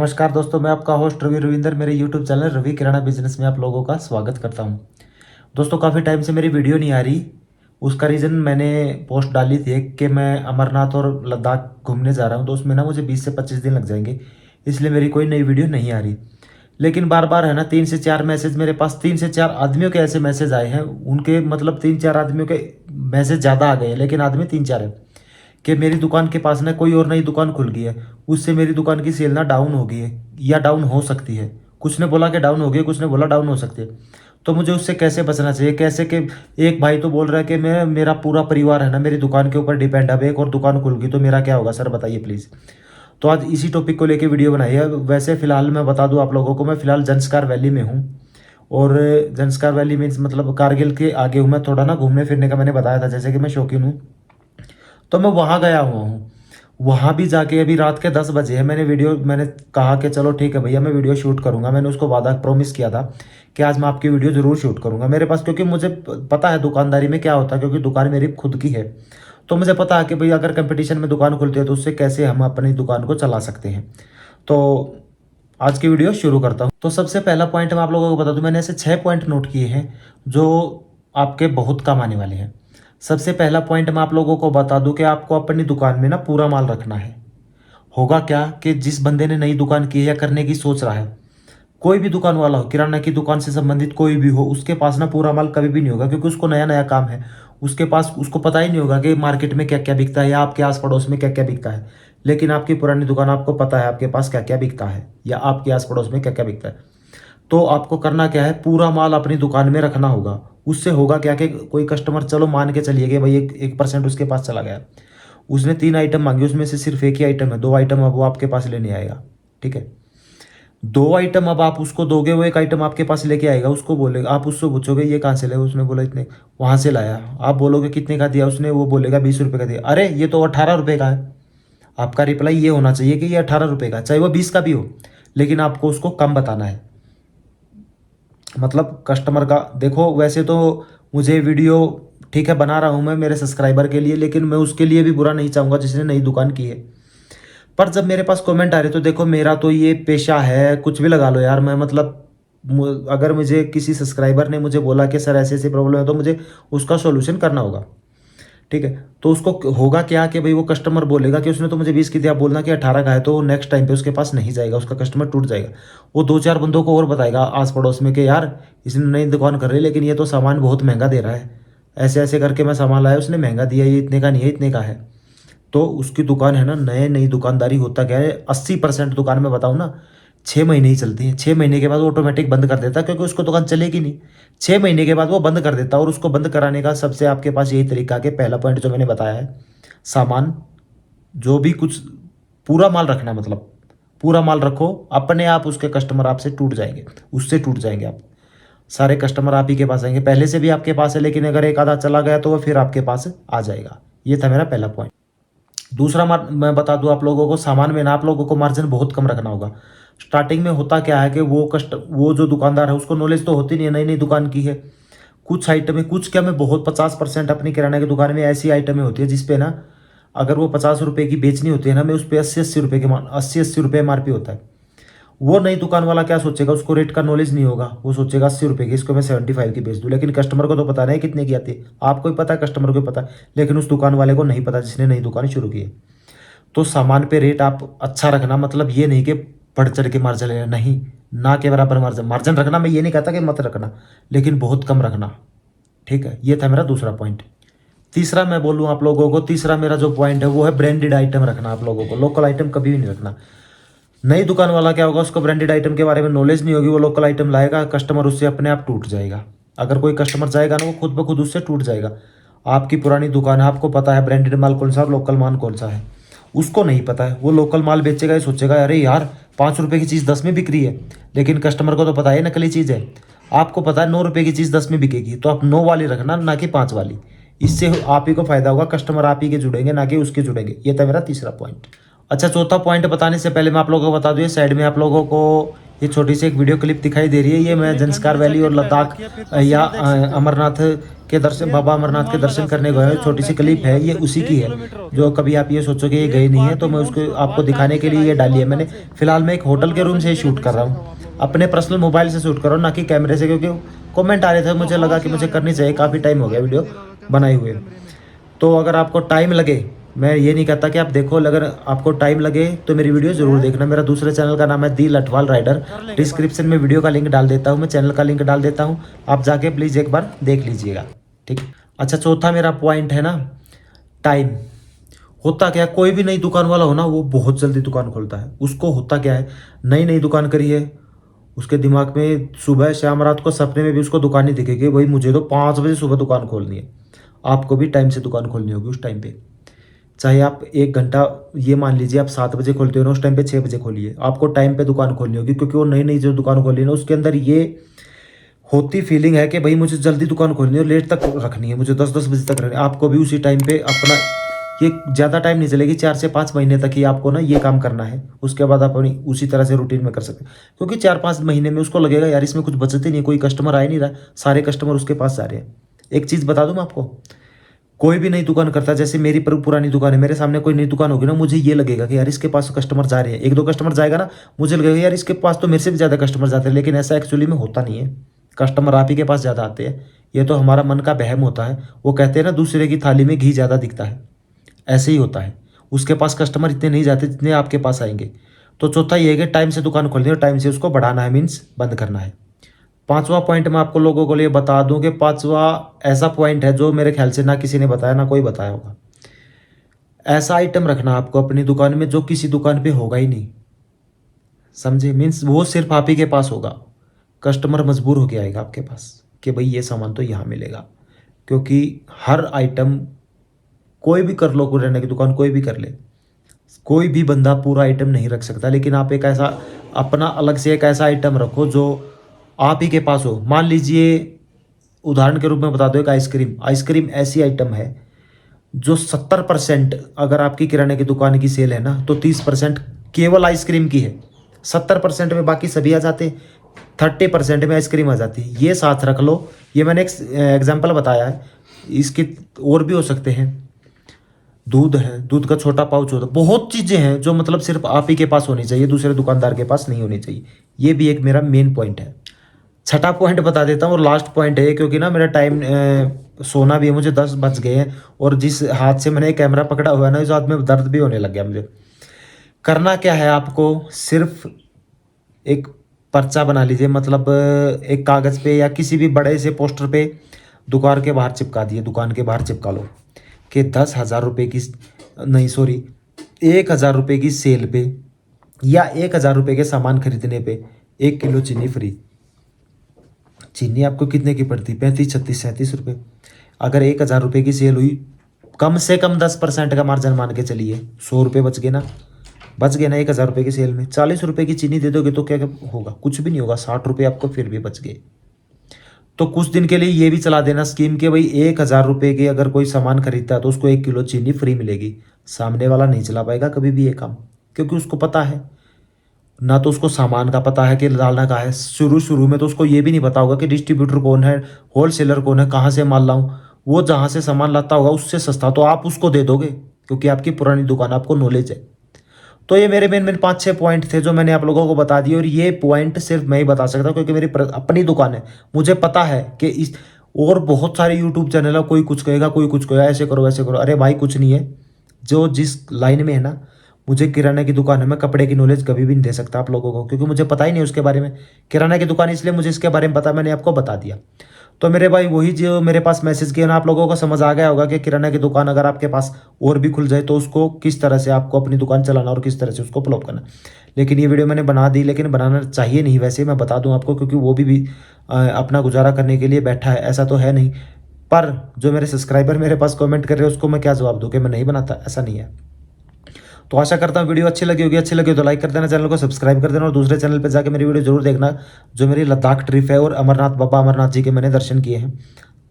नमस्कार दोस्तों, मैं आपका होस्ट रवि रविंदर मेरे यूट्यूब चैनल रवि किराना बिजनेस में आप लोगों का स्वागत करता हूं। दोस्तों, काफ़ी टाइम से मेरी वीडियो नहीं आ रही। उसका रीज़न मैंने पोस्ट डाली थी कि मैं अमरनाथ और लद्दाख घूमने जा रहा हूं, तो उसमें ना मुझे 20 से 25 दिन लग जाएंगे, इसलिए मेरी कोई नई वीडियो नहीं आ रही। लेकिन बार बार है ना 3 से 4 मैसेज मेरे पास 3 से 4 आदमियों के ऐसे मैसेज आए हैं, उनके मतलब 3-4 आदमियों के मैसेज ज़्यादा आ गए हैं, लेकिन आदमी 3-4 है कि मेरी दुकान के पास ना कोई और नई दुकान खुल गई है, उससे मेरी दुकान की सेल ना डाउन हो गई है या डाउन हो सकती है। कुछ ने बोला कि डाउन हो गई, कुछ ने बोला डाउन हो सकती है। तो मुझे उससे कैसे बचना चाहिए, कैसे कि एक भाई तो बोल रहा है कि मैं मेरा पूरा परिवार है ना मेरी दुकान के ऊपर डिपेंड है, अब एक और दुकान खुल गई तो मेरा क्या होगा सर, बताइए प्लीज़। तो आज इसी टॉपिक को लेके वीडियो बनाई है। वैसे फ़िलहाल मैं बता दूं आप लोगों को, मैं फ़िलहाल जंस्कार वैली में हूँ। और जंस्कार वैली मीन्स मतलब कारगिल के आगे हूँ। मैं थोड़ा ना घूमने फिरने का मैंने बताया था, जैसे कि मैं शौकीन हूँ, तो मैं वहाँ गया हुआ हूँ। वहाँ भी जाके अभी रात के 10 बजे है। मैंने कहा कि चलो ठीक है भैया, मैं वीडियो शूट करूँगा। मैंने उसको वादा प्रॉमिस किया था कि आज मैं आपकी वीडियो ज़रूर शूट करूँगा। मेरे पास क्योंकि मुझे पता है दुकानदारी में क्या होता है, क्योंकि दुकान मेरी खुद की है। तो मुझे पता है कि भाई अगर कंपटीशन में दुकान खुलती है तो उससे कैसे हम अपनी दुकान को चला सकते हैं। तो आज की वीडियो शुरू करता हूँ। तो सबसे पहला पॉइंट मैं आप लोगों को बता दूं, मैंने ऐसे 6 पॉइंट नोट किए हैं जो आपके बहुत काम आने वाले हैं। सबसे पहला पॉइंट मैं आप लोगों को बता दूं कि आपको अपनी दुकान में ना पूरा माल रखना है। होगा क्या कि जिस बंदे ने नई दुकान की है या करने की सोच रहा है, कोई भी दुकान वाला हो, किराना की दुकान से संबंधित कोई भी हो, उसके पास ना पूरा माल कभी भी नहीं होगा, क्योंकि उसको नया नया काम है। उसके पास उसको पता ही नहीं होगा कि मार्केट में क्या क्या बिकता है या आपके आस पड़ोस में क्या क्या बिकता है। लेकिन आपकी पुरानी दुकान, आपको पता है आपके पास क्या क्या बिकता है या आपके आस पड़ोस में क्या क्या बिकता है। तो आपको करना क्या है, पूरा माल अपनी दुकान में रखना होगा। उससे होगा क्या कि कोई कस्टमर, चलो मान के चलिए कि भाई 1% उसके पास चला गया, उसने 3 आइटम मांगी, उसमें से सिर्फ एक ही आइटम है, 2 आइटम अब वो आपके पास लेने आएगा। ठीक है, 2 आइटम अब आप उसको दोगे, वो एक आइटम आपके पास लेके आएगा। उसको बोलेगा, आप उससे पूछोगे ये कहाँ से लाया, उसने बोला इतने वहाँ से लाया। आप बोलोगे कितने का दिया, उसने वो बोलेगा 20 रुपये का दिया। अरे ये तो 18 रुपये का है। आपका रिप्लाई ये होना चाहिए कि ये 18 रुपये का, चाहे वो 20 का भी हो, लेकिन आपको उसको कम बताना है। मतलब कस्टमर का देखो, वैसे तो मुझे वीडियो ठीक है बना रहा हूँ मैं मेरे सब्सक्राइबर के लिए, लेकिन मैं उसके लिए भी बुरा नहीं चाहूँगा जिसने नई दुकान की है। पर जब मेरे पास कमेंट आ रहे तो देखो, मेरा तो ये पेशा है, कुछ भी लगा लो यार। मैं मतलब अगर मुझे किसी सब्सक्राइबर ने मुझे बोला कि सर ऐसे ऐसी प्रॉब्लम है, तो मुझे उसका सॉल्यूशन करना होगा। ठीक है, तो उसको होगा क्या कि भाई वो कस्टमर बोलेगा कि उसने तो मुझे 20 की थी, आप बोलना कि 18 का है, तो नेक्स्ट टाइम पे उसके पास नहीं जाएगा, उसका कस्टमर टूट जाएगा। वो 2-4 बंदों को और बताएगा आस पड़ोस में कि यार इसने नई दुकान कर रही है, लेकिन ये तो सामान बहुत महंगा दे रहा है, ऐसे ऐसे करके मैं सामान लाया, उसने महंगा दिया, ये इतने का नहीं है, इतने का है। तो उसकी दुकान है ना, नए नई दुकानदारी होता क्या है, 80% दुकान में बताऊँ ना 6 महीने ही चलती है। 6 महीने के बाद वो ऑटोमेटिक बंद कर देता है, क्योंकि उसको दुकान चलेगी नहीं। 6 महीने के बाद वो बंद कर देता है। और उसको बंद कराने का सबसे आपके पास यही तरीका है कि पहला पॉइंट जो मैंने बताया है, सामान जो भी कुछ पूरा माल रखना, मतलब पूरा माल रखो, अपने आप उसके कस्टमर आपसे टूट जाएंगे, उससे टूट जाएंगे। आप सारे कस्टमर आप ही के पास आएंगे, पहले से भी आपके पास है, लेकिन अगर एक आधा चला गया तो वो फिर आपके पास आ जाएगा। ये था मेरा पहला पॉइंट। दूसरा मैं बता दूं आप लोगों को, सामान में ना आप लोगों को मार्जिन बहुत कम रखना होगा। स्टार्टिंग में होता क्या है कि वो जो दुकानदार है उसको नॉलेज तो होती नहीं है, नई नई दुकान की है। कुछ आइटमें, कुछ क्या, मैं बहुत 50% अपनी किराना की दुकान में ऐसी आइटमें होती है जिसपे ना अगर वो 50 रुपये की बेचनी होती है ना, मैं उस पर 80-80 रुपये के 80-80 रुपये MRP होता है। वो नई दुकान वाला क्या सोचेगा, उसको रेट का नॉलेज नहीं होगा, वो सोचेगा 80 रुपये की, इसको मैं 75 की बेच दूँ। लेकिन कस्टमर को तो पता नहीं कितने की आती है, आपको ही पता है, कस्टमर को ही पता है, लेकिन उस दुकान वाले को नहीं पता जिसने नई दुकान शुरू की है। तो सामान पे रेट आप अच्छा रखना, मतलब ये नहीं कि बढ़ चढ़ के मार्जिन लेना, नहीं, ना के बराबर मार्जिन मार्जिन रखना। मैं ये नहीं कहता कि मत रखना, लेकिन बहुत कम रखना। ठीक है, ये था मेरा दूसरा पॉइंट। तीसरा मैं बोलूँ आप लोगों को, तीसरा मेरा जो पॉइंट है वो है ब्रांडेड आइटम रखना। आप लोगों को लोकल आइटम कभी भी नहीं रखना। नई दुकान वाला क्या होगा, उसको ब्रांडेड आइटम के बारे में नॉलेज नहीं होगी, वो लोकल आइटम लाएगा, कस्टमर उससे अपने आप टूट जाएगा। अगर कोई कस्टमर जाएगा ना, वो खुद ब खुद उससे टूट जाएगा। आपकी पुरानी दुकान है, आपको पता है ब्रांडेड माल कौन सा और लोकल माल कौन सा है। उसको नहीं पता है, वो लोकल माल बेचेगा, ये सोचेगा अरे यार 5 रुपये की चीज़ 10 में बिक रही है, लेकिन कस्टमर को तो पता है नकली चीज़ है। आपको पता है 9 रुपये की चीज़ 10 में बिकेगी, तो आप 9 वाली रखना, ना कि 5 वाली। इससे आप ही को फायदा होगा, कस्टमर आप ही के जुड़ेंगे, ना कि उसके जुड़ेंगे। ये था मेरा तीसरा पॉइंट। अच्छा, चौथा पॉइंट बताने से पहले मैं आप लोगों को बता दूं, ये साइड में आप लोगों को ये छोटी सी एक वीडियो क्लिप दिखाई दे रही है, ये मैं जंस्कार वैली और लद्दाख या अमरनाथ के दर्शन, बाबा अमरनाथ के दर्शन करने गए हैं। छोटी सी क्लिप है, ये उसी की है। जो कभी आप ये सोचो कि ये गए नहीं है, तो मैं उसको आपको दिखाने के लिए ये डाली है मैंने। फिलहाल मैं एक होटल के रूम से शूट कर रहा हूँ, अपने पर्सनल मोबाइल से शूट कर रहा हूँ, ना कि कैमरे से, क्योंकि कमेंट आ रहे थे, मुझे लगा कि मुझे करनी चाहिए। काफ़ी टाइम हो गया वीडियो बनाए हुए। तो अगर आपको टाइम लगे, मैं ये नहीं कहता कि आप देखो, अगर आपको टाइम लगे तो मेरी वीडियो ज़रूर देखना। मेरा दूसरे चैनल का नाम है दी लठवाल राइडर। डिस्क्रिप्शन में वीडियो का लिंक डाल देता हूँ, मैं चैनल का लिंक डाल देता हूँ, आप जाके प्लीज़ एक बार देख लीजिएगा, ठीक। अच्छा, चौथा मेरा पॉइंट है ना, टाइम। होता क्या है, कोई भी नई दुकान वाला हो ना, वो बहुत जल्दी दुकान खोलता है। उसको होता क्या है, नई नई दुकान करी है, उसके दिमाग में सुबह शाम रात को सपने में भी उसको दुकान ही दिखेगी, भाई मुझे तो 5 बजे सुबह दुकान खोलनी है। आपको भी टाइम से दुकान खोलनी होगी उस टाइम पे। चाहे आप 1 घंटा, ये मान लीजिए आप 7 बजे खोलते हो ना, उस टाइम पे 6 बजे खोलिए। आपको टाइम पे दुकान खोलनी होगी, क्योंकि वो नई नई जो दुकान खोली है ना, उसके अंदर ये होती फीलिंग है कि भाई मुझे जल्दी दुकान खोलनी है, लेट तक रखनी है, मुझे 10-10 बजे तक रखनी है। आपको भी उसी टाइम पे अपना, ये ज़्यादा टाइम नहीं चलेगी, 4 से 5 महीने तक ही आपको ना ये काम करना है। उसके बाद आप अपनी उसी तरह से रूटीन में कर सकते हैं, क्योंकि 4-5 महीने में उसको लगेगा यार इसमें कुछ बचत ही नहीं, कोई कस्टमर आ ही नहीं रहा, सारे कस्टमर उसके पास जा रहे हैं। एक चीज़ बता दूँ मैं आपको, कोई भी नई दुकान करता है, जैसे मेरी पुरानी दुकान है, मेरे सामने कोई नई दुकान होगी ना, मुझे ये लगेगा कि यार इसके पास कस्टमर जा रहे हैं। 1-2 कस्टमर जाएगा ना, मुझे लगेगा यार इसके पास तो मेरे से भी ज़्यादा कस्टमर जाते हैं, लेकिन ऐसा एक्चुअली में होता नहीं है। कस्टमर आप ही के पास ज़्यादा आते हैं, ये तो हमारा मन का वहम होता है। वो कहते हैं ना, दूसरे की थाली में घी ज़्यादा दिखता है, ऐसे ही होता है। उसके पास कस्टमर इतने नहीं जाते जितने आपके पास आएंगे। तो चौथा ये है कि टाइम से दुकान खोलनी है और टाइम से उसको बढ़ाना है, मीन्स बंद करना है। पांचवा पॉइंट मैं आपको लोगों को लिए बता दूं कि पांचवा ऐसा पॉइंट है जो मेरे ख्याल से ना किसी ने बताया, ना कोई बताया होगा। ऐसा आइटम रखना आपको अपनी दुकान में जो किसी दुकान पे होगा ही नहीं, समझे। मीन्स वो सिर्फ आप ही के पास होगा, कस्टमर मजबूर होके आएगा आपके पास कि भाई ये सामान तो यहाँ मिलेगा। क्योंकि हर आइटम, कोई भी कर लो, किराने की दुकान कोई भी कर ले, कोई भी बंदा पूरा आइटम नहीं रख सकता, लेकिन आप एक ऐसा अपना अलग से एक ऐसा आइटम रखो जो आप ही के पास हो। मान लीजिए, उदाहरण के रूप में बता दो, एक आइसक्रीम। आइसक्रीम ऐसी आइटम है जो 70%, अगर आपकी किराने की दुकान की सेल है ना, तो 30% केवल आइसक्रीम की है। 70% में बाकी सभी आ जाते, 30% में आइसक्रीम आ जाती है। ये साथ रख लो, ये मैंने एक एग्जाम्पल बताया है, इसके और भी हो सकते हैं। दूध है, दूध का छोटा पाउच होता है, बहुत चीज़ें हैं जो मतलब सिर्फ आप ही के पास होनी चाहिए, दूसरे दुकानदार के पास नहीं होनी चाहिए। ये भी एक मेरा मेन पॉइंट है। छठा पॉइंट बता देता हूँ और लास्ट पॉइंट है, क्योंकि ना मेरा टाइम सोना भी है, मुझे 10 बज गए हैं, और जिस हाथ से मैंने कैमरा पकड़ा हुआ है ना, इस हाथ में दर्द भी होने लग गया मुझे। करना क्या है आपको, सिर्फ एक पर्चा बना लीजिए, मतलब एक कागज़ पे या किसी भी बड़े से पोस्टर पे दुकान के बाहर चिपका दिए, दुकान के बाहर चिपका लो कि 10,000 रुपये की, नहीं सॉरी, 1,000 रुपये की सेल पे या 1,000 रुपये के सामान खरीदने पे 1 किलो चीनी फ्री। चीनी आपको कितने की पड़ती, 35, 36, 37 रुपये। अगर 1,000 रुपये की सेल हुई, कम से कम 10% का मार्जिन मान के चलिए, 100 रुपये बच गए ना, बच गए ना 1,000 रुपये की सेल में। 40 रुपये की चीनी दे दोगे तो क्या होगा, कुछ भी नहीं होगा, 60 रुपये आपको फिर भी बच गए। तो कुछ दिन के लिए ये भी चला देना स्कीम के भाई 1,000 रुपये के अगर कोई सामान खरीदता है तो उसको 1 किलो चीनी फ्री मिलेगी। सामने वाला नहीं चला पाएगा कभी भी ये काम, क्योंकि उसको पता है ना, तो उसको सामान का पता है कि डालना कहाँ है। शुरू शुरू में तो उसको ये भी नहीं पता होगा कि डिस्ट्रीब्यूटर कौन है, होलसेलर कौन है, कहाँ से माल लाऊं। वो जहाँ से सामान लाता होगा उससे सस्ता तो आप उसको दे दोगे, क्योंकि आपकी पुरानी दुकान, आपको नॉलेज है। तो ये मेरे मेन मेन 5-6 पॉइंट थे जो मैंने आप लोगों को बता दिए, और ये पॉइंट सिर्फ मैं ही बता सकता हूँ, क्योंकि मेरी अपनी दुकान है। मुझे पता है कि इस, और बहुत सारे यूट्यूब चैनल है, कोई कुछ कहेगा, कोई कुछ कहेगा, ऐसे करो वैसे करो। अरे भाई कुछ नहीं है, जो जिस लाइन में है ना, मुझे किराना की दुकान है, मैं कपड़े की नॉलेज कभी भी नहीं दे सकता आप लोगों को, क्योंकि मुझे पता ही नहीं उसके बारे में। किराना की दुकान इसलिए मुझे इसके बारे में पता, मैंने आपको बता दिया। तो मेरे भाई वही जो मेरे पास मैसेज किया ना, आप लोगों को समझ आ गया होगा कि किराना की दुकान अगर आपके पास और भी खुल जाए तो उसको किस तरह से आपको अपनी दुकान चलाना और किस तरह से उसको फ्लॉप करना। लेकिन ये वीडियो मैंने बना दी, लेकिन बनाना चाहिए नहीं वैसे, मैं बता दूं आपको, क्योंकि वो भी अपना गुजारा करने के लिए बैठा है, ऐसा तो है नहीं। पर जो मेरे सब्सक्राइबर मेरे पास कमेंट कर रहे हैं उसको मैं क्या जवाब दूं कि मैं नहीं बनाता, ऐसा नहीं है। तो आशा करता हूँ वीडियो अच्छी लगी होगी, अच्छी लगी तो लाइक कर देना, चैनल को सब्सक्राइब कर देना, और दूसरे चैनल पर जाकर मेरी वीडियो जरूर देखना, जो मेरी लद्दाख ट्रिप है और अमरनाथ, बाबा अमरनाथ जी के मैंने दर्शन किए हैं,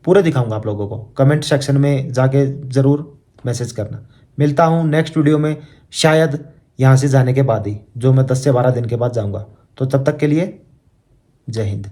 पूरे दिखाऊंगा आप लोगों को। कमेंट सेक्शन में जाके ज़रूर मैसेज करना। मिलता हूँ नेक्स्ट वीडियो में, शायद यहाँ से जाने के बाद ही, जो मैं 10 से 12 दिन के बाद जाऊँगा। तो तब तक के लिए जय हिंद।